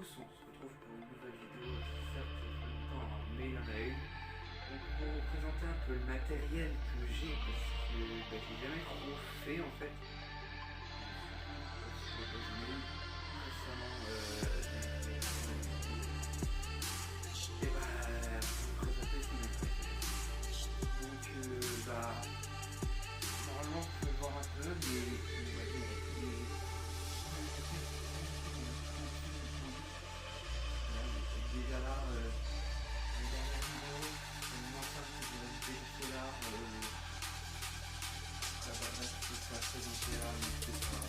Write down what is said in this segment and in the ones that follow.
tous, on se retrouve pour une nouvelle vidéo. Certes, ça fait longtemps, hein, mais il y en a une. Donc pour vous présenter un peu le matériel que j'ai, parce que j'ai jamais trop fait en fait. Parce que j'en ai eu récemment et pour vous présenter ce qu'on a fait. Donc normalement vous pouvez voir un peu, déjà là, les dernières vidéos, une enceinte que j'ai rajouté juste là, ça va rester ça présenté là, mais c'est pas.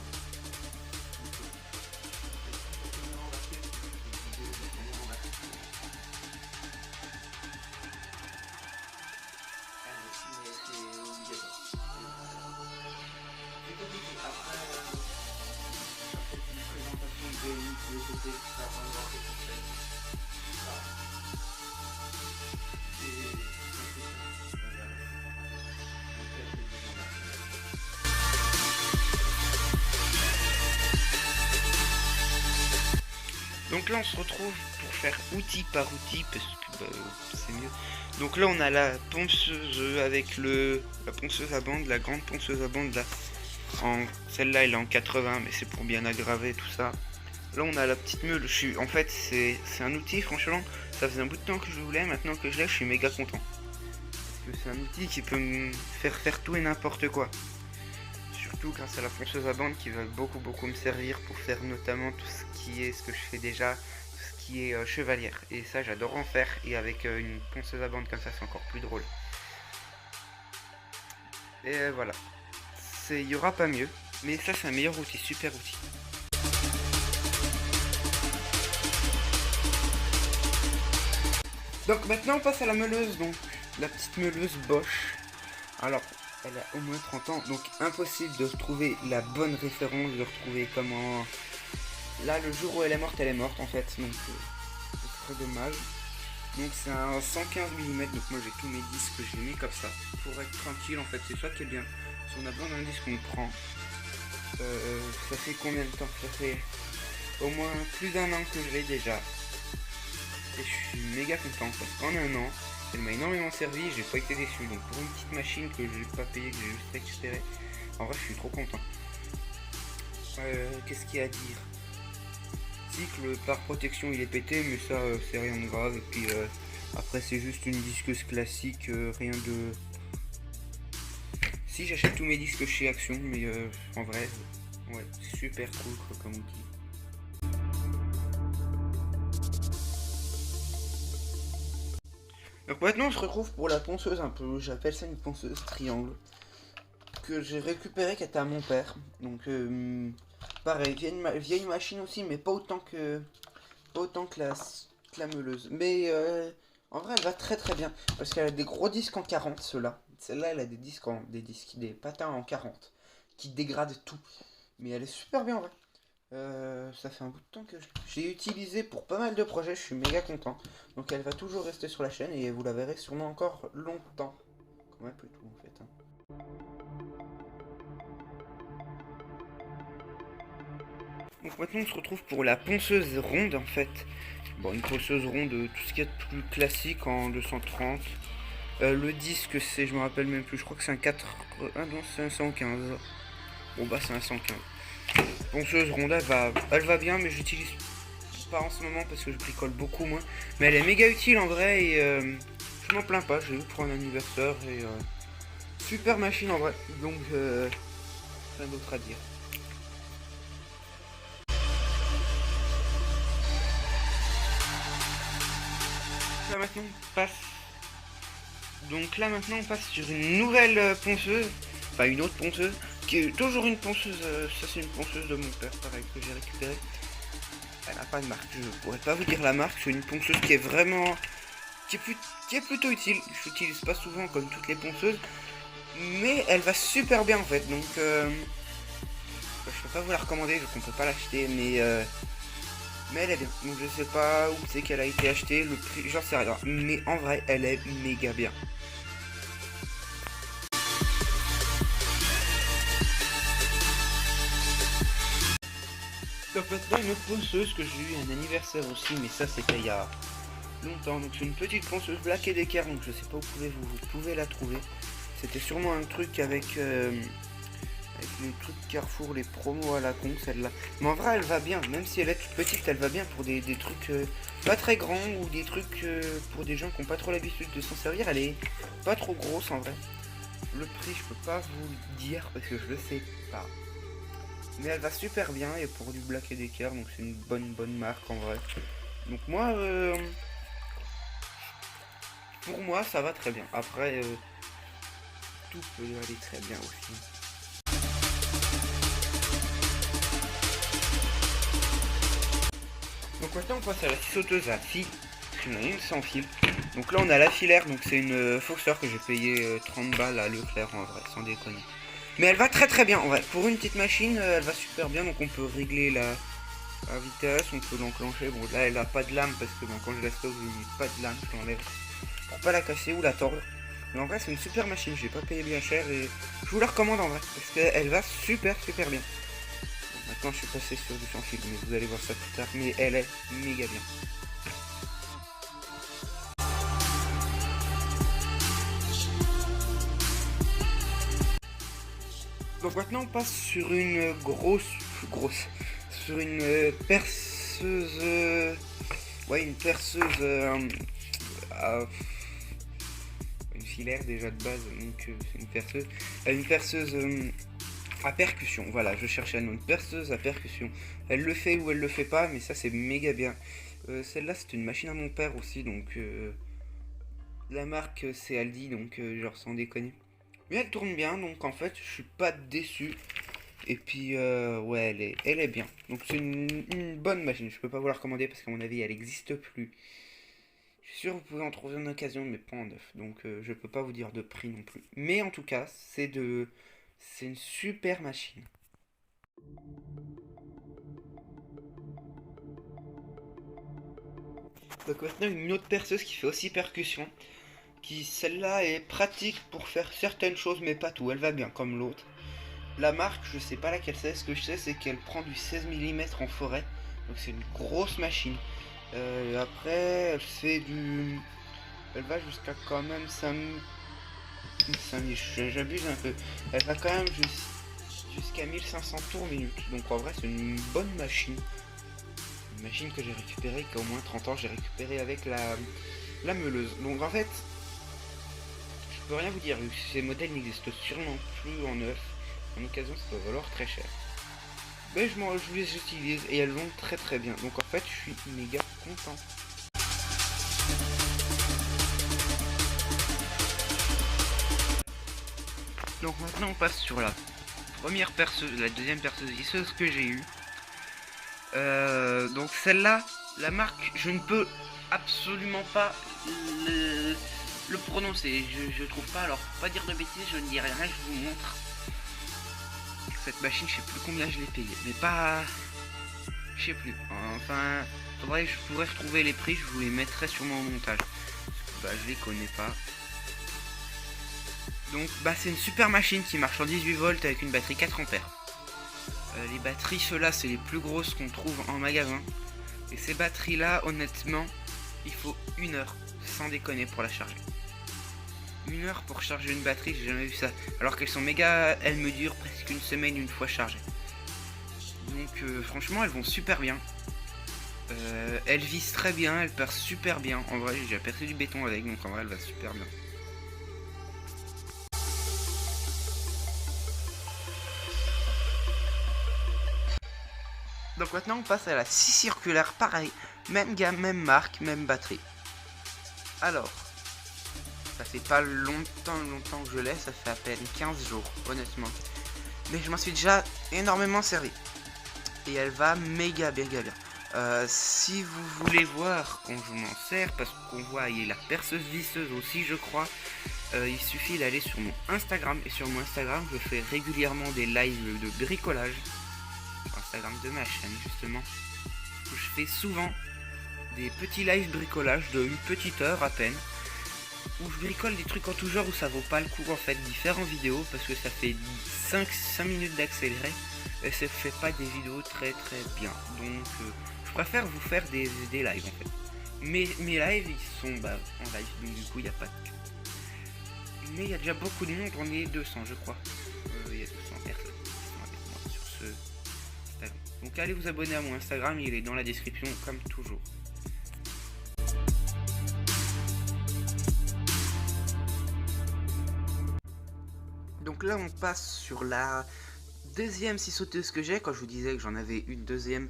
Donc là on se retrouve pour faire outil par outil parce que c'est mieux. Donc là on a la ponceuse avec la ponceuse à bande, la grande ponceuse à bande là. Celle-là elle est en 80 mais c'est pour bien aggraver tout ça. Là on a la petite meule, en fait c'est un outil, franchement ça faisait un bout de temps que je voulais, maintenant que je l'ai je suis méga content. Parce que c'est un outil qui peut me faire tout et n'importe quoi. Surtout grâce à la ponceuse à bande qui va beaucoup me servir pour faire notamment tout ce qui est ce que je fais déjà, tout ce qui est chevalière. Et ça j'adore en faire, et avec une ponceuse à bande comme ça c'est encore plus drôle. Et voilà, il y aura pas mieux, mais ça c'est un meilleur outil, super outil. Donc maintenant on passe à la meuleuse, donc la petite meuleuse Bosch. Alors elle a au moins 30 ans, donc impossible de retrouver la bonne référence, de retrouver comment... Là le jour où elle est morte en fait, donc ce serait dommage. Donc c'est un 115 mm, donc moi j'ai tous mes disques que j'ai mis comme ça, pour être tranquille en fait, c'est ça qui est bien. Si on a besoin d'un disque on le prend. Ça fait combien de temps? Ça fait au moins plus d'1 an que je l'ai déjà. Et je suis méga content parce qu'en 1 an, elle m'a énormément servi, j'ai pas été déçu. Donc pour une petite machine que j'ai pas payé, que j'ai juste récupéré, en vrai je suis trop content. Qu'est-ce qu'il y a à dire? Cycle par protection il est pété, mais ça c'est rien de grave. Et puis après c'est juste une disqueuse classique, rien de... Si j'achète tous mes disques chez Action, mais en vrai, ouais, super cool comme outil. Donc maintenant on se retrouve pour la ponceuse un peu, j'appelle ça une ponceuse triangle, que j'ai récupéré qui était à mon père. Donc pareil, vieille machine aussi, mais pas autant que la meuleuse. Mais en vrai elle va très bien, parce qu'elle a des gros disques en 40 ceux-là. Celle-là elle a des patins en 40, qui dégradent tout. Mais elle est super bien en vrai. Ça fait un bout de temps que j'ai utilisé pour pas mal de projets, je suis méga content. Donc elle va toujours rester sur la chaîne et vous la verrez sûrement encore longtemps. Comme un peu tout en fait. Donc maintenant on se retrouve pour la ponceuse ronde en fait. Bon, une ponceuse ronde, tout ce qu'il y a de plus classique en 230. Le disque c'est, je me rappelle même plus, je crois que c'est un 4... Ah non, c'est un 115. Bon bah c'est un 115. Ponceuse ronde, elle va bien, mais j'utilise pas en ce moment parce que je bricole beaucoup moins. Mais elle est méga utile en vrai et je m'en plains pas. J'ai eu pour un anniversaire et super machine en vrai. Donc rien d'autre à dire. Là maintenant on passe. Donc là maintenant on passe sur une nouvelle ponceuse, enfin une autre ponceuse. Qui est toujours une ponceuse, ça c'est une ponceuse de mon père, pareil, que j'ai récupérée. Elle n'a pas de marque, je pourrais pas vous dire la marque, c'est une ponceuse qui est vraiment... qui est plutôt utile. Je l'utilise pas souvent comme toutes les ponceuses, mais elle va super bien en fait, donc... je peux pas vous la recommander, je ne peux pas l'acheter, mais elle est bien. Donc je sais pas où c'est qu'elle a été achetée, le prix, j'en sais rien, mais en vrai, elle est méga bien. Donc maintenant une autre ponceuse que j'ai eu un anniversaire aussi, mais ça c'était il y a longtemps. Donc c'est une petite ponceuse Black & Decker, donc je sais pas où vous pouvez la trouver. C'était sûrement un truc avec les trucs Carrefour, les promos à la con, celle-là. Mais en vrai elle va bien, même si elle est toute petite, elle va bien pour des trucs pas très grands ou des trucs pour des gens qui n'ont pas trop l'habitude de s'en servir. Elle est pas trop grosse en vrai. Le prix je peux pas vous le dire parce que je le sais pas. Mais elle va super bien et pour du Black & Decker, donc c'est une bonne marque en vrai. Donc moi, pour moi ça va très bien. Après, tout peut aller très bien aussi. Donc maintenant on passe à la sauteuse à fil. On a une sans fil. Donc là on a la filaire, donc c'est une Foxer que j'ai payé 30 balles à Leclerc en vrai, sans déconner. Mais elle va très bien en vrai. Pour une petite machine, elle va super bien. Donc on peut régler la vitesse, on peut l'enclencher. Bon là elle a pas de lame parce que quand je la stocke, je n'ai pas de lame, je l'enlève pour pas la casser ou la tordre. Mais en vrai c'est une super machine, j'ai pas payé bien cher et je vous la recommande en vrai. Parce qu'elle va super bien. Bon, maintenant je suis passé sur du sans fil, mais vous allez voir ça plus tard. Mais elle est méga bien. Donc maintenant on passe sur une sur une perceuse, ouais une perceuse, une filaire déjà de base, donc c'est une perceuse à percussion, voilà je cherchais un nom, une perceuse à percussion, elle le fait ou elle le fait pas, mais ça c'est méga bien. Celle-là c'est une machine à mon père aussi, donc la marque c'est Aldi, donc genre sans déconner. Mais elle tourne bien, donc en fait, je suis pas déçu. Et puis, ouais, elle est bien. Donc c'est une bonne machine. Je peux pas vous la recommander parce qu'à mon avis, elle n'existe plus. Je suis sûr que vous pouvez en trouver en occasion, mais pas en neuf. Donc je peux pas vous dire de prix non plus. Mais en tout cas, c'est une super machine. Donc maintenant, une autre perceuse qui fait aussi percussion. Celle-là est pratique pour faire certaines choses, mais pas tout. Elle va bien comme l'autre. La marque, je sais pas laquelle c'est. Ce que je sais, c'est qu'elle prend du 16 mm en forêt. Donc c'est une grosse machine. Après, elle fait du... Elle va jusqu'à quand même 5000... J'abuse un peu. Elle va quand même jusqu'à 1500 tours minute. Donc en vrai, c'est une bonne machine. Une machine que j'ai récupérée, qu'au moins 30 ans, j'ai récupéré avec la meuleuse. Donc en fait, je peux rien vous dire. Ces modèles n'existent sûrement plus en neuf. En occasion, ça va valoir très cher. Mais je les utilise et elles vont très bien. Donc en fait, je suis méga content. Donc maintenant, on passe sur la première perceuse, la deuxième perceuse visseuse que j'ai eue. Donc celle-là, la marque, je ne peux absolument pas le prononcer. Je trouve pas. Alors, pour pas dire de bêtises, je ne dis rien. Je vous montre. Cette machine, je sais plus combien je l'ai payé, mais pas, je sais plus. Enfin, faudrait que je pourrais retrouver les prix, je vous les mettrai sûrement au montage. Bah, je les connais pas. Donc, bah, c'est une super machine qui marche en 18 volts avec une batterie 4 ampères. Les batteries, ceux-là, c'est les plus grosses qu'on trouve en magasin. Et ces batteries-là, honnêtement, il faut 1 heure, sans déconner, pour la charger. 1 heure pour charger une batterie, j'ai jamais vu ça. Alors qu'elles sont méga, elles me durent presque une semaine une fois chargées. Donc franchement, elles vont super bien. Elles visent très bien, elles percent super bien. En vrai, j'ai déjà percé du béton avec, donc en vrai, elle va super bien. Donc maintenant, on passe à la scie circulaire, pareil. Même gamme, même marque, même batterie. Alors, ça fait pas longtemps que je l'ai, ça fait à peine 15 jours, honnêtement. Mais je m'en suis déjà énormément servi. Et elle va méga bien. Si vous voulez voir quand je m'en sers, parce qu'on voit il y a la perceuse visseuse aussi je crois, il suffit d'aller sur mon Instagram. Et sur mon Instagram je fais régulièrement des lives de bricolage. Sur Instagram de ma chaîne justement. Où je fais souvent des petits lives bricolage de une petite heure à peine. où je bricole des trucs en tout genre où ça vaut pas le coup en fait d'y faire en vidéo parce que ça fait 5 minutes d'accéléré et ça fait pas des vidéos très bien. Donc je préfère vous faire des lives en fait. Mes lives ils sont en live, donc du coup il n'y a pas de queue. Mais il y a déjà beaucoup de monde, on est 200 je crois. Il y a 200 personnes qui sont avec moi sur ce Instagram. Donc allez vous abonner à mon Instagram, il est dans la description comme toujours. Donc là on passe sur la deuxième scie sauteuse que j'ai. Quand je vous disais que j'en avais une deuxième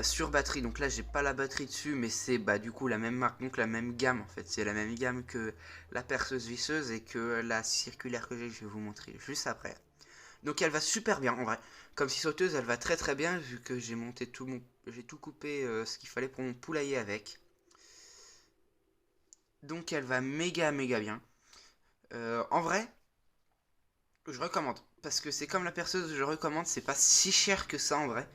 sur batterie, donc là j'ai pas la batterie dessus, mais c'est du coup la même marque, donc la même gamme en fait, c'est la même gamme que la perceuse visseuse et que la circulaire que j'ai, je vais vous montrer juste après. Donc elle va super bien en vrai, comme scie sauteuse elle va très bien vu que j'ai monté j'ai tout coupé ce qu'il fallait pour mon poulailler avec. Donc elle va méga bien. En vrai, je recommande. Parce que c'est comme la perceuse, je recommande, c'est pas si cher que ça en vrai.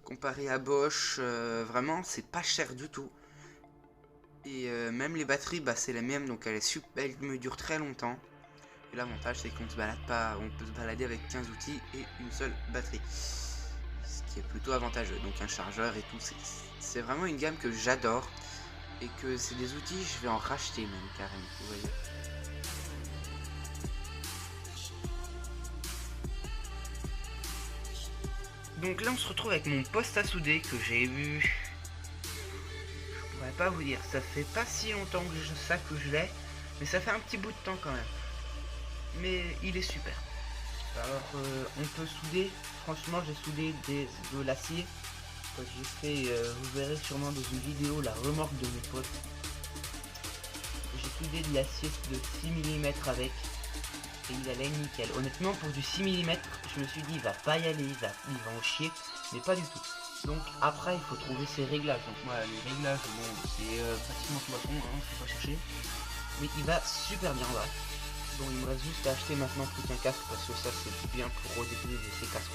Comparé à Bosch, vraiment, c'est pas cher du tout. Et même les batteries, c'est les mêmes, donc elle me dure très longtemps. Et l'avantage, c'est qu'on se balade pas, on peut se balader avec 15 outils et une seule batterie. Ce qui est plutôt avantageux, donc un chargeur et tout. C'est vraiment une gamme que j'adore. Et que c'est des outils, je vais en racheter même carrément, vous voyez. Donc là on se retrouve avec mon poste à souder que j'ai eu. Je pourrais pas vous dire, ça fait pas si longtemps que je l'ai, mais ça fait un petit bout de temps quand même. Mais il est super. Alors on peut souder, franchement j'ai soudé de l'acier. J'ai fait, vous verrez sûrement dans une vidéo la remorque de mon pote. J'ai soudé de l'acier de 6 mm avec. Et il allait nickel. Honnêtement pour du 6 mm je me suis dit il va pas y aller, il va en chier, mais pas du tout. Donc après il faut trouver ses réglages. Donc moi les réglages bon c'est pratiquement tout à fond, hein, faut pas chercher. Mais il va super bien là. Bon il me reste juste à acheter maintenant plus qu'un casque parce que ça c'est bien pour redéfinir ces casques.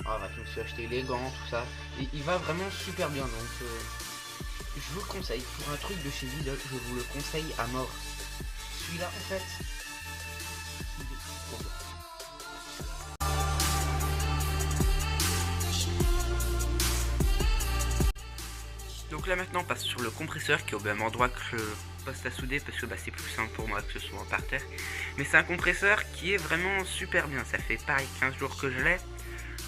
Ah ouais, je me suis acheté les gants, tout ça. Et il va vraiment super bien donc je vous le conseille. Pour un truc de chez Lidl, je vous le conseille à mort. Celui-là en fait. Donc là maintenant on passe sur le compresseur qui est au même endroit que le poste à souder parce que c'est plus simple pour moi que ce soit par terre. Mais c'est un compresseur qui est vraiment super bien, ça fait pareil 15 jours que je l'ai.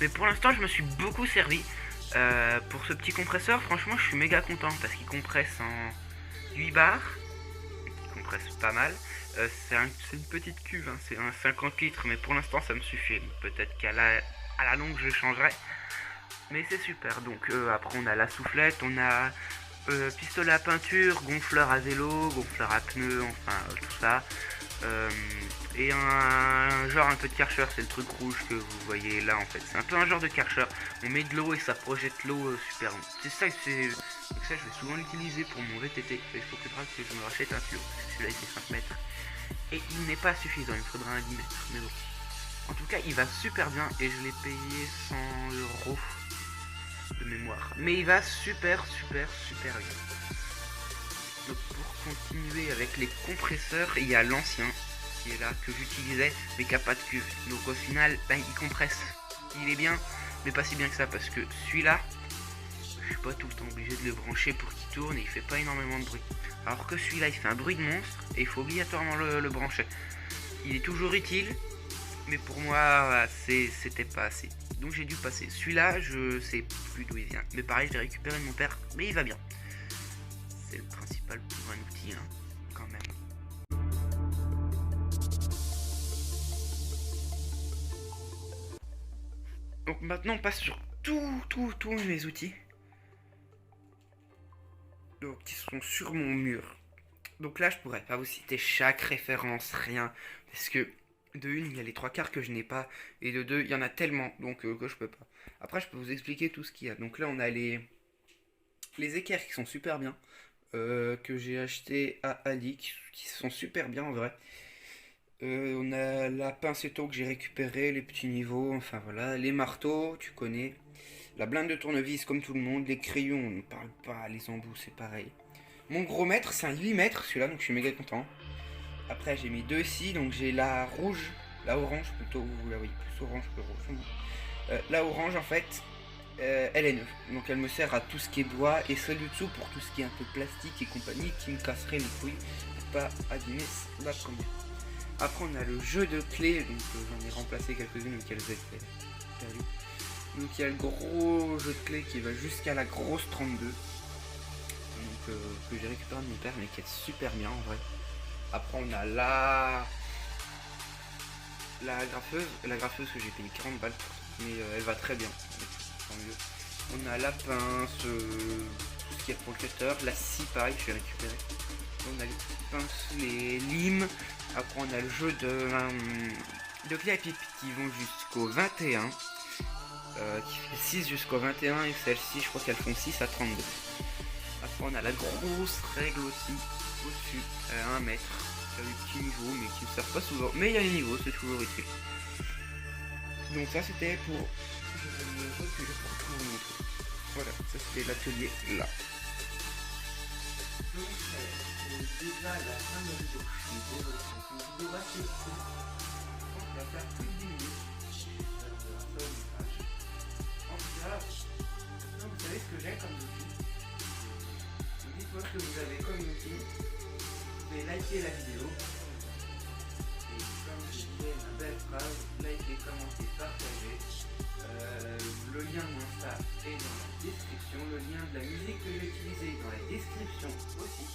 Mais pour l'instant je me suis beaucoup servi. Pour ce petit compresseur franchement je suis méga content parce qu'il compresse en 8 bars. Il compresse pas mal. C'est une petite cuve, hein, c'est un 50 litres mais pour l'instant ça me suffit. Peut-être qu'à la longue je changerai. Mais c'est super, donc après on a la soufflette, on a pistolet à peinture, gonfleur à vélo, gonfleur à pneus, enfin tout ça. Et un peu de Karcher, c'est le truc rouge que vous voyez là en fait. C'est un peu un genre de Karcher, on met de l'eau et ça projette l'eau super. C'est ça que c'est. Donc ça je vais souvent l'utiliser pour mon VTT. Il faut que je me rachète un tuyau, parce que celui-là il fait 5 mètres. Et il n'est pas suffisant, il me faudra un 10 mètres, mais bon. En tout cas il va super bien et je l'ai payé 100 € de mémoire. Mais il va super bien. Donc pour continuer avec les compresseurs, il y a l'ancien qui est là, que j'utilisais, mais qui n'a pas de cuve. Donc au final, il compresse. Il est bien, mais pas si bien que ça, parce que celui-là, je suis pas tout le temps obligé de le brancher pour qu'il tourne et il fait pas énormément de bruit. Alors que celui-là, il fait un bruit de monstre et il faut obligatoirement le brancher. Il est toujours utile, mais pour moi, c'était pas assez. Donc j'ai dû passer. Celui-là, je sais plus d'où il vient. Mais pareil, je l'ai récupéré de mon père, mais il va bien. C'est le principal pour un outil, hein, quand même. Donc maintenant, on passe sur tous mes outils. Donc, qui sont sur mon mur. Donc là, je pourrais pas vous citer chaque référence, rien. Parce que de une, il y a les 3/4 que je n'ai pas. Et de deux, il y en a tellement donc que je peux pas. Après, je peux vous expliquer tout ce qu'il y a. Donc là, on a les équerres qui sont super bien. Que j'ai acheté à Ali, qui sont super bien en vrai. On a la pincetto que j'ai récupéré, les petits niveaux, enfin voilà. Les marteaux, tu connais. La blinde de tournevis comme tout le monde. Les crayons, on ne parle pas. Les embouts, c'est pareil. Mon gros mètre, c'est un 8 mètres celui-là, donc je suis méga content. Après j'ai mis 2 scies, donc j'ai la rouge, la orange plutôt, là oui, plus orange que rouge. La orange en fait, elle est neuve, donc elle me sert à tout ce qui est bois, et celle du dessous pour tout ce qui est un peu plastique et compagnie qui me casserait les couilles pour pas abîmer la première. Après on a le jeu de clés, donc j'en ai remplacé quelques-unes qu'elles étaient perdues. Donc il y a le gros jeu de clés qui va jusqu'à la grosse 32, donc que j'ai récupéré de mon père mais qui est super bien en vrai. Après on a la graffeuse que j'ai payé 40 balles, mais elle va très bien, tant mieux. On a la pince, tout ce qu'il y a pour le cutter, la scie pareil que j'ai récupéré. On a les petites pinces, les limes. Après on a le jeu de clés à pipe qui vont jusqu'au 21, qui fait 6 jusqu'au 21, et celles-ci je crois qu'elles font 6 à 32. Après on a la grosse règle aussi au-dessus, à 1 mètre, qui a des petits niveaux mais qui ne servent pas souvent, mais il y a les niveaux, c'est toujours utile. Donc ça c'était pour... Je vais me reculer pour tout vous montrer. Voilà, ça c'était l'atelier là. Donc c'est déjà la fin de la vidéo. Je suis désolé, c'est une vidéo assez courte. Je pense qu'elle va faire plus de 10 minutes. En tout cas, maintenant vous savez ce que j'ai comme outil. Dites-moi ce que vous avez comme outil. Vous pouvez liker la vidéo. Et comme je disais ma belle phrase, likez, commentez, partagez. Le lien de mon Insta est dans la description. Le lien de la musique que j'ai utilisée est dans la description aussi.